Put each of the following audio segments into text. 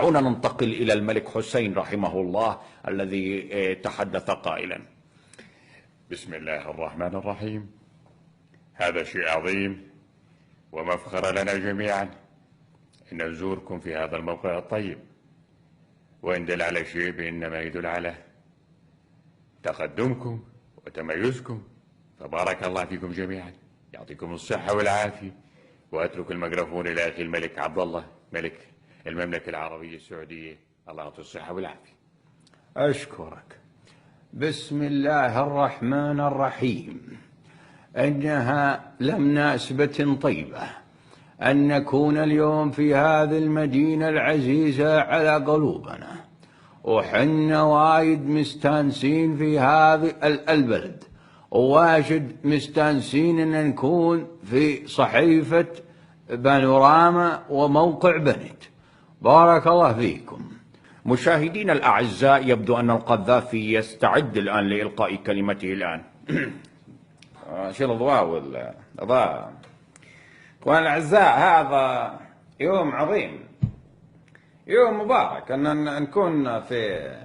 دعونا ننتقل إلى الملك حسين رحمه الله الذي تحدث قائلا: بسم الله الرحمن الرحيم. هذا شيء عظيم ومفخرة لنا جميعا أن نزوركم في هذا الموقع الطيب، وإن دل على شيء فإنما يدل على تقدمكم وتميزكم، فبارك الله فيكم جميعا، يعطيكم الصحة والعافية. وأترك الميكروفون إلى أخي الملك عبد الله ملك المملكة العربية السعودية، الله يعطيه الصحة والعافية. أشكرك. بسم الله الرحمن الرحيم. إنها لمناسبة طيبة أن نكون اليوم في هذه المدينة العزيزة على قلوبنا، وحنا وايد مستانسين في هذا البلد، وواجد مستانسين أن نكون في صحيفة بانوراما وموقع بنت. بارك الله فيكم. مشاهدينا الأعزاء، يبدو أن القذافي يستعد الآن لإلقاء كلمته الآن. شيل الضوء والأضاءة. إخوان الأعزاء، هذا يوم عظيم، يوم مبارك أن نكون في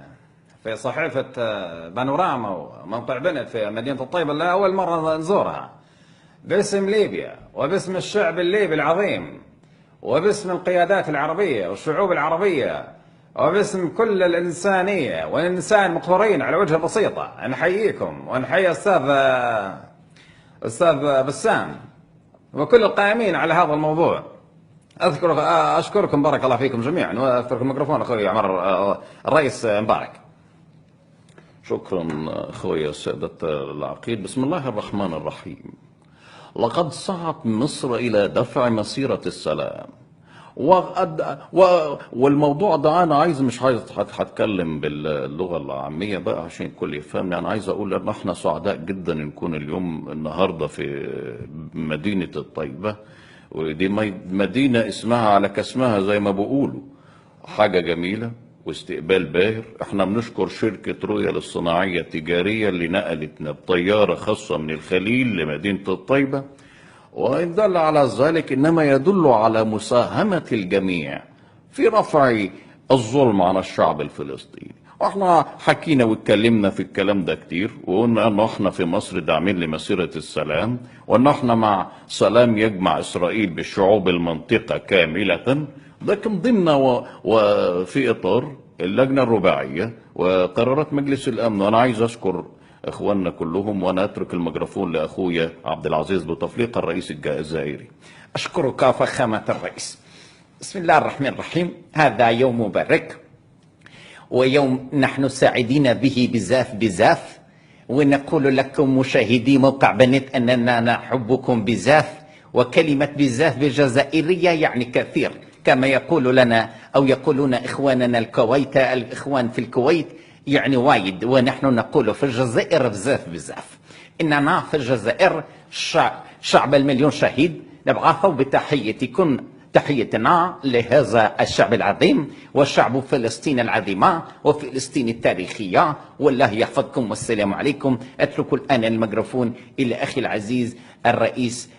صحيفة بانوراما وموقع بنت في مدينة الطيبة اللي أول مرة نزورها، باسم ليبيا وباسم الشعب الليبي العظيم وباسم القيادات العربية والشعوب العربية وباسم كل الإنسانية والإنسان مقهورين على وجه البسيطة. نحييكم ونحيي أستاذ بسام وكل القائمين على هذا الموضوع. أشكركم، بارك الله فيكم جميعا، وأترك الميكروفون أخوي عمر الرئيس مبارك. شكرا أخوي سيادة العقيد. بسم الله الرحمن الرحيم. لقد سعت مصر إلى دفع مسيرة السلام، والموضوع ده أنا مش عايز هتكلم باللغة العامية بقى عشان الكل يفهمني. أنا عايز أقول إن إحنا سعداء جدا نكون النهاردة في مدينة الطيبة، ودي مدينة اسمها على كاسمها زي ما بيقولوا، حاجة جميلة واستقبال باهر. احنا بنشكر شركة رويال الصناعية التجارية اللي نقلتنا بطيارة خاصة من الخليل لمدينة الطيبة، وإن دل على ذلك إنما يدل على مساهمة الجميع في رفع الظلم على الشعب الفلسطيني. واحنا حكينا واتكلمنا في الكلام ده كتير، وقلنا ان احنا في مصر داعمين لمسيرة السلام، وان احنا مع سلام يجمع اسرائيل بالشعوب المنطقة كاملة، لكن ضمن وفي اطار اللجنة الرباعية وقرارات مجلس الامن. وانا عايز اشكر اخواننا كلهم، وانا اترك الميكروفون لاخويا عبد العزيز بوتفليقة الرئيس الجزائري. اشكرك فخامة الرئيس. بسم الله الرحمن الرحيم. هذا يوم مبارك، ويوم نحن سعيدين به بزاف، ونقول لكم مشاهدي موقع بنت أننا نحبكم بزاف، وكلمة بزاف بالجزائرية يعني كثير، كما يقول لنا أو يقولون إخواننا الإخوان في الكويت يعني وايد، ونحن نقول في الجزائر بزاف. إننا في الجزائر شعب المليون شهيد نبعث بتحيتكم، تحيتنا لهذا الشعب العظيم والشعب فلسطين العظيمة وفلسطين التاريخية، والله يحفظكم والسلام عليكم. أترك الآن الميكروفون إلى أخي العزيز الرئيس،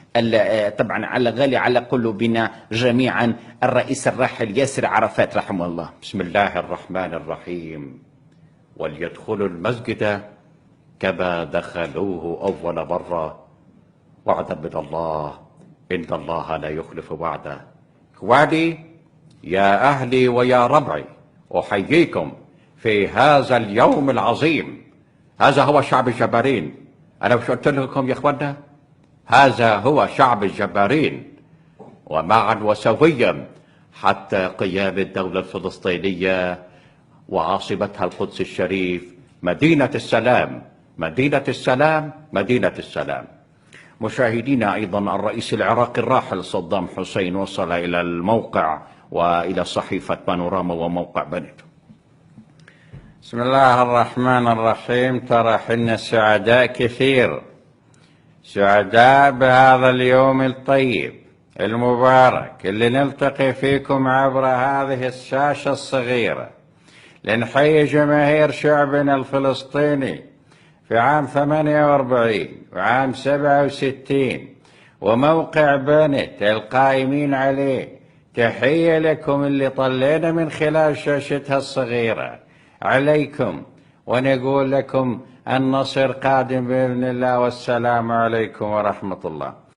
طبعا على غالي على قلوبنا جميعا، الرئيس الراحل ياسر عرفات رحمه الله. بسم الله الرحمن الرحيم. وليدخلوا المسجد كما دخلوه أول مرة، وعدا من الله إن الله لا يخلف وعده. إخواني يا أهلي ويا ربعي، أحييكم في هذا اليوم العظيم. هذا هو شعب الجبارين. أنا مش قلت لكم يا إخوانا؟ هذا هو شعب الجبارين، ومعا وسويا حتى قيام الدولة الفلسطينية وعاصمتها القدس الشريف، مدينة السلام، مدينة السلام، مدينة السلام. مشاهدينا، أيضا الرئيس العراقي الراحل صدام حسين وصل إلى الموقع وإلى صحيفة بانوراما وموقع بنت. بسم الله الرحمن الرحيم. ترى حنا سعداء كثير، سعداء بهذا اليوم الطيب المبارك اللي نلتقي فيكم عبر هذه الشاشة الصغيرة لنحيي جماهير شعبنا الفلسطيني في عام 48 وعام 67 وموقع بنت القائمين عليه تحية لكم اللي طلينا من خلال شاشتها الصغيرة عليكم، ونقول لكم النصر قادم بإذن الله، والسلام عليكم ورحمة الله.